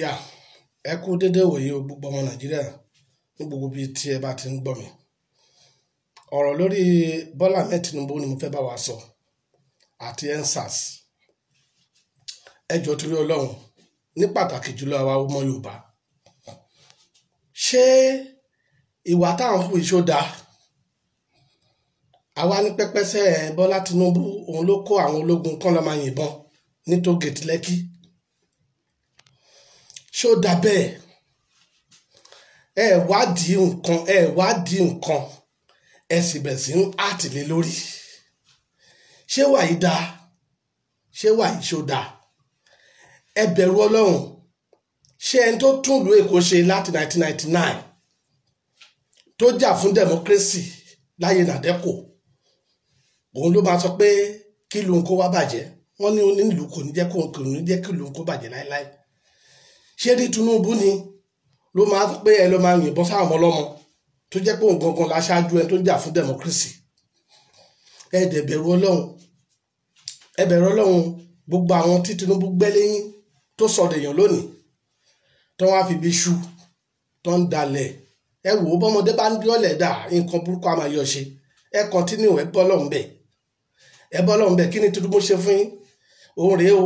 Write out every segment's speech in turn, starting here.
yà ẹ kú dédé wòye o gbogbo ọmọ nàìjíríà ní gbogbo bíi tí ẹ bá ti ń gbọ́ mi. Ọ̀rọ̀ lórí Bọ́lá Ahmed Tinubu ni mo fẹ́ bá wa sọ àti EndSARS. Ẹ jọ̀ọ́ torí Ọlọ́run, ní pàtàkì jùlọ àwa ọmọ Yorùbá, ṣé ìwà táwọn fún ìṣó dáa? Àwa ní pẹ́pẹ́sẹ́ Bọ́lá Tinubu òun ló kó àwọn ológun kan lọ máa yìnbọn ní tógèètì Lẹ́kì. Ṣó dá bẹ́ẹ̀? ẹ wádìí nǹkan ẹ sì bẹ̀ sí ń àtìlé lórí. Ṣé wàyí dáa? Ṣé wàyí ṣó dáa? Ẹ bẹ̀rù Ọlọ́run. Ṣé ẹni tó tún ìlú Èkó ṣe láti 1999 tó jà fún democracy láyé Nàdẹ́kò, òun ló máa sọ pé kí ìlú kó wá bàjẹ́? Wọ́n ní onílù kò ní jẹ́ kí ìlú kó bàjẹ́ láéláé. Ṣé rí Tinubu ni ló máa sọ pé ẹ lọ máa yìnbọn sáwọn ọmọlọ́mọ tó jẹ́ pé òun gangan láṣáájú ẹni tó ń jà fún democracy? Ẹ dẹ̀ bẹ̀rù Ọlọ́run. Ẹ bẹ̀rù Ọlọ́run. Gbogbo àwọn tí Tinubu gbẹ́ lẹ́yìn tó sọ̀rọ̀ èèyàn lónìí tó wá fi bí ṣú tó ń dalẹ̀, ẹ wò ó, bọ́mọdé bá ń dí ọ̀lẹ̀ dà nǹkan burúkú á máa yọ ṣe. Ẹ kọ́ntínú, ẹ bọ́ Ọlọ́run bẹ̀. Ẹ bọ́ Ọlọ́run bẹ̀. Kí ni Tinubu ṣe fún yín? Òun rèé o.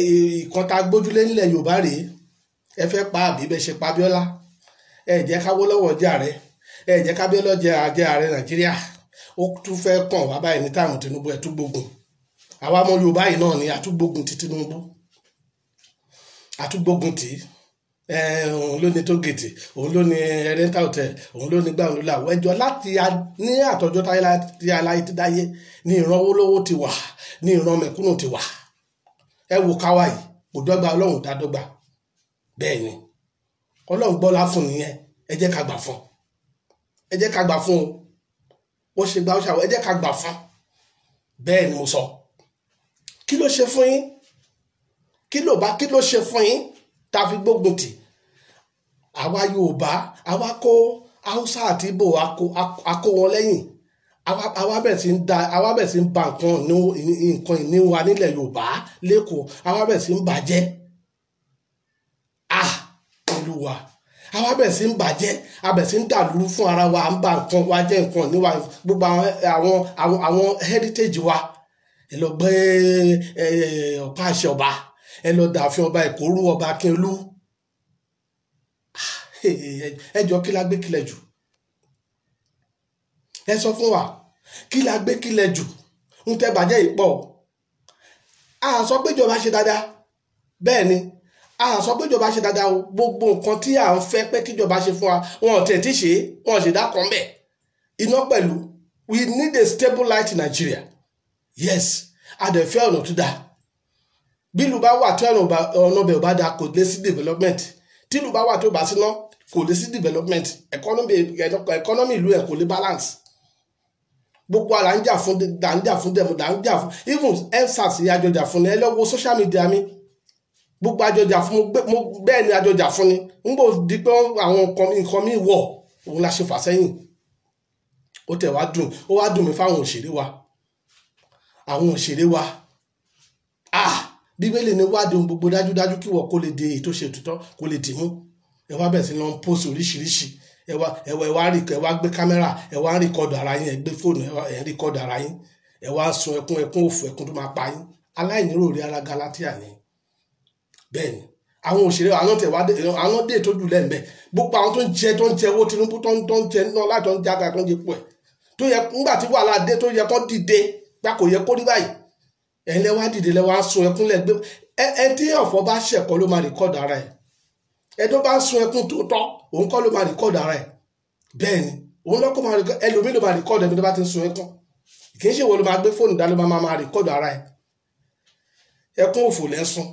Ìkan tá gbójúlé nílẹ̀ Yorùbá rèé. Ẹ fẹ́ pa àbí bẹ́ẹ̀ ṣe pa Abíọ́lá. Ẹ jẹ́ káwọ́lọ́wọ́ jẹ́ ààrẹ. Ẹ jẹ́ kábíọ́lá jẹ́ ààrẹ Nàìjíríà. Ó tún fẹ́ kàn wá báyìí ní táwọn Tinubu ẹ̀ tún gbógun. Àwa ọmọ Yorùbá yìí náà ni àtúgbógun ti Tinubu. Àtúgbógun tí òun ló ní tógèètì, òun ló ní rental hotel, òun ló ní gbàǹdó làwọ̀. Ẹjọ́ láti ní àtọ́jọ́ tí aláyé ti dáyé ní ìran olówó ti wà, ní ìran mẹ̀kúnnù ti wà. Ẹ wo káwa yìí, kò dọ́gba, Ọlọ́run dá dọ́gba. Bẹ́ẹ̀ ni Ọlọ́run gbọ́lá fún nìyẹn. Ẹ jẹ́ ká gbà fún. Ẹ jẹ́ ká gbà fún o. Ó ṣe gbà ó ṣàwọ̀. Ẹ jẹ́ ká gbà fún. Bẹ́ẹ̀ ni mo sọ. Kí ló ṣe fún yín? Kí ló ṣe fún yín tá a fi gbógun tì? Àwa Yorùbá, àwa kó Haúsá àti Ìgbò akó wọn lẹ́yìn. Àwa bẹ̀ sí ń ba nǹkan ìní wa nílẹ̀ Yorùbá lẹ́kọ̀ọ́. Àwa bẹ̀ sí ń bàjẹ́. Olúwa, àwa bẹ̀ sí ń bàjẹ́. A bẹ̀ sí ń dàlúrú fún ara wa. À ń ba nǹkan wa jẹ́, nǹkan níwá, gbogbo àwọn heritage wa. Ẹ lọ gbé ọ̀pá àṣẹ ọba, ẹ lọ dààfin ọba Ìkòrú, ọba Akínolú. Ẹ jọ kí la gbé kílẹ̀ jù? Ẹ sọ fún wa, kí la gbé kílẹ̀ jù? ń tẹ́ bàjẹ́ yìí pọ̀. A sọ pé ìjọba ṣe dáadáa, bẹ́ẹ̀ ni a sọ pé ìjọba ṣe dáadáa o. Gbogbo nǹkan tí à ń fẹ́ pé kíjọba ṣe fún wa, wọn ò tẹ̀ tí ṣe, wọn ò ṣe dá kan bẹ́ẹ̀. Iná pẹ̀lú, we need a stable light in Nigeria. Yes, a dẹ̀ fẹ́ ọ̀nà tó dáa. Bí ìlú bá wà tí ọ̀nà bẹ̀ ò bá dáa, kò lè sí development. Tí ìlú bá wà tó bá síná, kò lè sí development. Economy ìlú ẹ̀ kò lè balance. Gbogbo àlà ń jà fún demo, là ń jà fún even EndSARS àjọjà fún ni. Ẹ lọ wo social media mi, gbogbo àjọjà fún bẹ́ẹ̀ ni àjọjà fún ni. ń bò di pé àwọn nǹkan mi wọ̀, òun la ṣe fà sẹ́yìn. Ó tẹ̀ wá dùn mí fáwọn òṣèré wa. Àwọn òṣèré wa, Bíbélì ní wádìí ohun gbogbo dájúdájú kí wọ́n kó lè de èyí tó ṣe òtítọ́ kó lè dì mú. Ẹ wá bẹ̀rẹ̀ sí lọ ń post oríṣiríṣi. Ẹ wá gbé kámẹ́rà, ẹ wá ń rìkọ́dù ara yín, ẹ gbé fóònù, ẹ ń rìkọ́dù ara yín. Ẹ wá ń sun ẹkún òfò, ẹkún tó máa pa yín. Aláìnírò rí ara Galatia ni. Bẹ́ẹ̀ ni àwọn òṣèré àwọn dé tó jù lẹ́ẹ̀mbẹ́. Gbogbo àwọn tó ń jẹ owó Tinubu tó ń jẹ náà láti tó ń jága tó ń jẹ pọ̀ ẹ̀. Tó yẹ nígbà tí wàhálà dé tó yẹ kó dìde, gbà kò yẹ kó rí báyìí. Ẹ̀yin lẹ wá dìde, lẹ wá sun ẹkún lẹ́gbẹ́. Ẹ tí ọ̀fọ̀ bá ṣẹ̀kọ́ ló máa rìkọ́dù ara ẹ̀. Ẹ tó bá sun ẹkún tó tọ́, òun kọ́ ló máa rìkọ́dù ara ẹ̀. Bẹ́ẹ̀ ni òun lọ́kọ́ máa rìkọ́dù, ẹlòmíì ló máa rìkọ́dù ẹni tó bá ti ń sun ẹkún. Kì í ṣe wo ló máa gbé fóònù dá ló máa rìkọ́dù ara ẹ̀. Ẹkún òfò lẹ́sùn.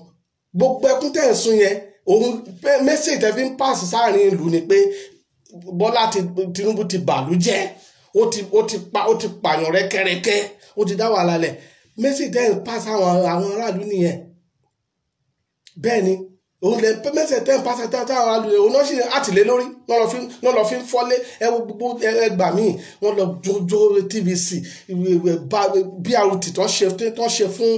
Gbogbo ẹkún tẹ̀ ń sun yẹn, òun mẹ́sẹ̀jì tẹ́ fi ń pàṣẹ sáàrin ìlú ni pé Bọ́lá Tinubu ti bàlú jẹ́, ó ti pààyàn rẹ́kẹ́rẹ́kẹ́, ó ti dá wàhálà lẹ̀. Mẹ́sẹ̀jì tẹ́ ń pàṣẹ àwọn aráàlú nìyẹn. Bẹ́ẹ̀ ni òun lè mẹ́sẹ̀ 10% táwọn alùpùpù òun náà sì àtìlé lórí náà lọ fi ń fọ́lé ẹwọ gbogbo ẹgbà míì wọ́n lọ jójó TVC BRT tó ń ṣe fún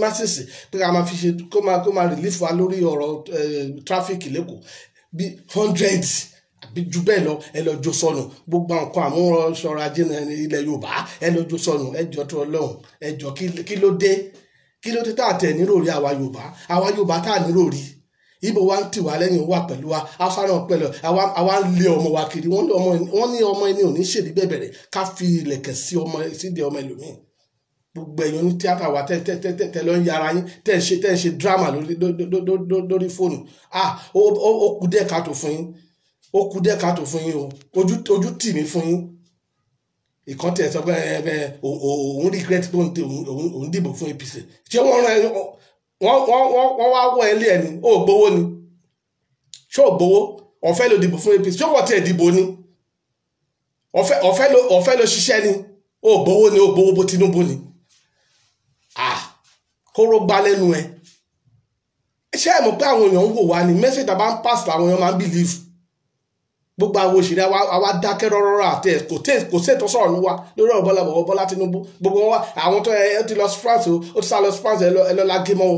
masisi pé ká máa fi ṣe kó máa relief wa lórí ọ̀rọ̀ traffic lẹ́kọ̀ọ́ bí 100 àbí jù bẹ́ẹ̀ lọ ẹ lọ jó sọnù gbogbo nǹkan àmúṣọrọ̀ ajé ilẹ̀ Yorùbá ẹ lọ jó sọnù ẹjọ́ tó Ọlọ́run ẹjọ́ kí ló dé tá à tẹ̀ nírò rí àwa Yorùbá tá à nírò rí ibo wa ń tì wá lẹ́yìn wà pẹ̀lú wa Hausa náà pẹ̀lú àwa ń lé ọmọ wa kiri wọ́n ní ọmọ ẹni ò ní ṣèdí bẹ̀bẹ̀rẹ̀ ká fi ilẹ̀kẹ̀ sí sídìí ọmọ ẹlòmíì gbogbo ẹ̀yin ní tíátà wa tẹ́ lọ ń yára yín tẹ́ ń ṣe drama lórí fóònù ó kù díẹ̀ káàtó fún yín o ojú tì mí fún yín ìkan tẹ̀ sọ pé òun regret pé òun dìbò fún APC ṣé wọ́n wá wọ ẹ lé ẹni ó gbowó ni ṣé ò gbowó ọ̀fẹ́ ló dìbò fún APC ṣé wọ́n tẹ̀ dìbò ni ọ̀fẹ́ ló ṣiṣẹ́ ni ó gbowó ni ó gbowó bó Tinubu ni kóró gbá lẹ́nu ẹ ṣé ẹ mọ̀ pé àwọn èèyàn ń wò wá ni mẹ́sẹ̀dá bá ń pass làwọn èèyàn máa ń believe gbogbo àwọn òṣèré àwa dákẹ́ rọ́rọ́rọ́ àti kò sí ètò sọ̀rọ̀ ní wa lórí ọ̀rọ̀ Bọ́lá Tinubu gbogbo wa àwọn tó ẹ ti lọ sí France ó ti sá lọ sí France ẹ lọ lágémọ́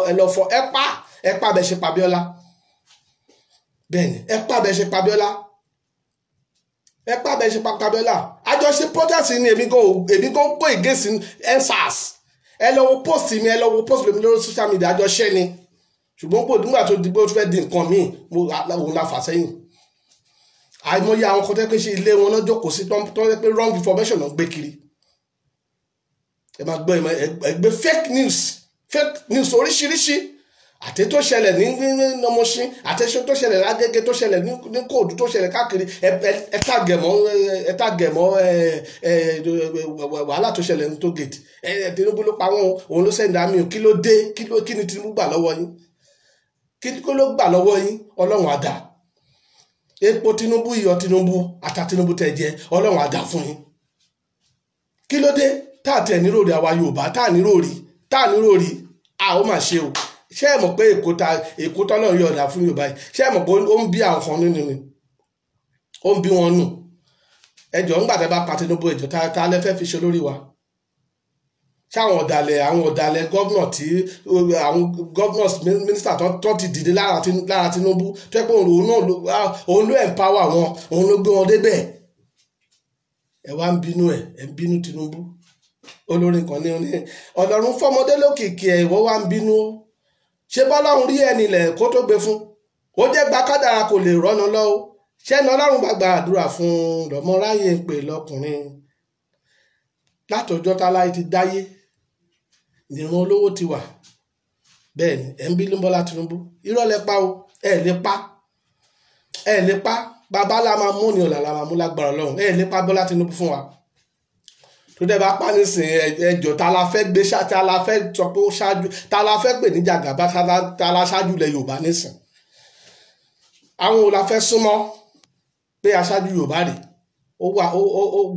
ẹ lọ fọ ẹ pa bẹ̀ ṣe pàbíọ́lá bẹ́ẹ̀ni ẹ pa bẹ̀ ṣe pàbíọ́lá àjọṣe protest ni èmi gan pé against EndSARS ẹ lọ wo post mi mi lórí social media àjọṣe ni ṣùgbọ́n pò nígbà tó dìgbò tó fẹ́ di nǹkan míì òun la fà sẹ́yìn àìmọye àwọn kan tẹ́ pé ṣe ilé wọn náà jókòó sí tó tẹ́ pé wrong information náà gbé kiri ẹ máa gbọ́ ẹgbẹ́ fake news oríṣiríṣi àti tó ṣẹlẹ̀ ní Nọ́mọ̀ṣín àti tó ṣẹlẹ̀ lágége tó ṣẹlẹ̀ ní Kóòdù tó ṣẹlẹ̀ káàkiri ẹ tàgẹ̀mọ́ wàhálà tó ṣẹlẹ̀ ní tógèètì Tinubu ló pa wọn òun ló sẹ́ńdà mí kí ló dé kí ni Tinubu gbà lọ́wọ́ yín kí ló gbà lọ́wọ́ yín Ọlọ́run àdá epo Tinubu iyọ̀ Tinubu ata Tinubu tẹ̀ jẹ Ọlọ́run àdá fún yín kí ló dé tá à tẹ̀ nírò rí àwa Yorùbá tá à nírò rí ó mà ṣe o ṣé ẹ mọ̀ pé èkó tọ́lọ̀ yọ̀ ọ̀dà fún Yorùbá yìí ṣé ẹ mọ̀ pé ó ń bí àwọn kan nínú ni ó ń bí wọn nù ẹjọ́ ńgbà tẹ́ bá pa Tinubu ẹjọ́ ta lẹ fẹ́ fi ṣe lórí wa ṣé àwọn ọ̀dàlẹ̀ gọ́vnọ̀ tí àwọn gọ́vnọ̀ mínísítà tó ti dìde lára Tinubu tó yẹ pé òun ló empower wọn òun ló gbé wọn débẹ̀ ẹ wá ń bínú Tinubu olórin kan ní Ọlọ́run fọmọdé lókìkí ẹ ìwọ wá ń bínú ṣé bọ́lọ́run rí ẹni ilẹ̀ kó tó gbé fún ó jẹ́ gba kádàrá kò lè rọ́nà lọ́wọ́ ṣẹ́ni Ọlọ́run bá gba àdúrà fún lọ́mọráyè ń pè lọ́kùnrin látọjọ́ táláyé ti dáyé ìran olówó ti wà bẹ́ẹ̀ ni ẹ̀ ń bínú Bọ́lá Tinubu irọ́ lẹ pa o ẹ̀ lè pa bàbá la máa mú ni ọ̀là la máa mú lágbára Ọlọ́run ẹ̀ lè pa Bọ́lá Tinubu fún wa tó dẹ̀ bá pa nísìn ẹjọ́ ta la fẹ́ gbé ta la fẹ́ sọ pé ó ṣáájú ta la fẹ́ pè ní jàgàbá ta la ṣáájú ilẹ̀ Yorùbá nísìn àwọn ò la fẹ́ súnmọ́ pé aṣáájú Yorùbá rè ó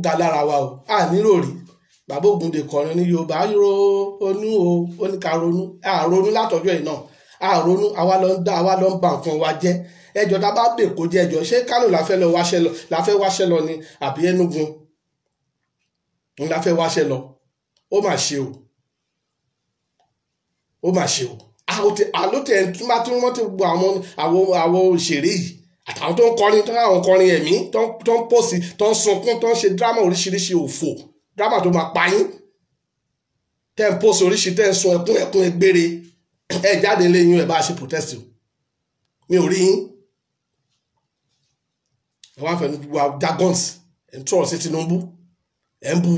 ga lára wa o à nírò rí bàbá Ògúndé kọrin ní Yorùbá ronú o ó ní ká ronú ronú látọjọ́ yìí náà ronú àwa ló ń ba nǹkan wa jẹ́ ẹjọ́ ta bá bè kó jẹ́ ẹjọ́ ṣé Kánò la fẹ́ wáṣẹ́ lọ ni àbí Enugu òun la fẹ́ wáṣẹ́ lọ ó mà ṣe o àlótẹ̀ tí wọ́n ti gbọ́ àwọn òṣèré yìí àtàwọn tó ń kọrin tó àwọn kọrin ẹ̀mí tó ń pòsì tó ń sunkún tó ń ṣe dírámà oríṣiríṣi òfò dírámà tó máa pa yín tẹ́ ń pòsì oríṣiríṣi tẹ́ ń sun ẹkún ẹgbére ẹ jáde lẹ́yìn ẹ̀ bá ṣe protest o mi ò rí yín ẹ wá fẹ́ ní gbogbo dragons ẹ̀ ń tọrọ sí Tinubu ẹ̀ ń bu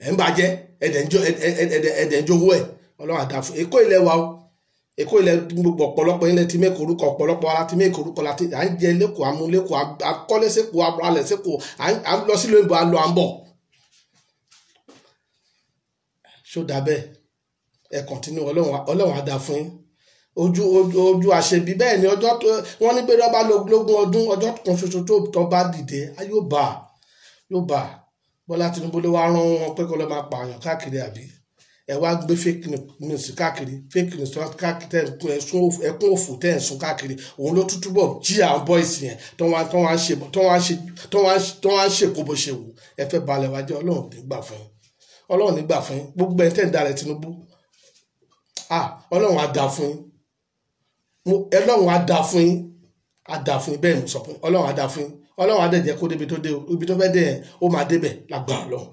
ẹ̀ ń bàjẹ́ ẹ̀dẹ̀ ń jowó ẹ̀ Ọlọ́run àdá fún Èkó ilẹ̀ wa o Èkó ilẹ̀ gbogbo ọ̀pọ̀lọpọ̀ ilẹ̀ ti mẹ́kọ̀ orúkọ ọ̀pọ̀lọpọ̀ ara ti mẹ́kọ̀ orúkọ láti à ń jẹ lẹ́kọ̀ọ́ amú lẹ́kọ̀ọ́ akọ́lé sẹ́kọ̀ọ́ abalẹ̀ sẹ́kọ̀ọ́ à ń lọ sílùú ìbò alọ́ à ń bọ̀ ṣó dà bẹ́ẹ̀ ẹ kọ̀ntínú Ọlọ́run àdá fún yín ojú àṣebí bẹ́ẹ̀ ni ọjọ́ tó wọ́n ní pé lọ́ba lógún ọdún ọjọ́ kan ṣoṣo tó bá dìde yóò bá Bọ́lá Tinubu ló wá rán wọn pé kó lọ máa pààyàn káàkiri àbí ẹ wá gbé fake news káàkiri fake news káàkiri ẹkún òfò tẹ́ ẹ̀ sún káàkiri òun ló túbọ̀ jí àwọn boys yẹn tó wá ń ṣe kó bó ṣe wù ẹ fẹ́ balẹ̀ wá jẹ́ ọlọ́run nígbà fún yín ọlọ́run nígbà fún yín gbogbo ẹ̀ tẹ́ ń darẹ̀ Tinubu ọlọ́run á dá fún yín ọlọ́run á dá fún yín bẹ́ẹ̀ mo sọ pé ọlọ́run á dá fún yín ọlọ́run á dẹ̀ jẹ́ kó débi tó dé ibi tó fẹ́ dé yẹn ó máa débẹ̀ lágbára Ọlọ́run.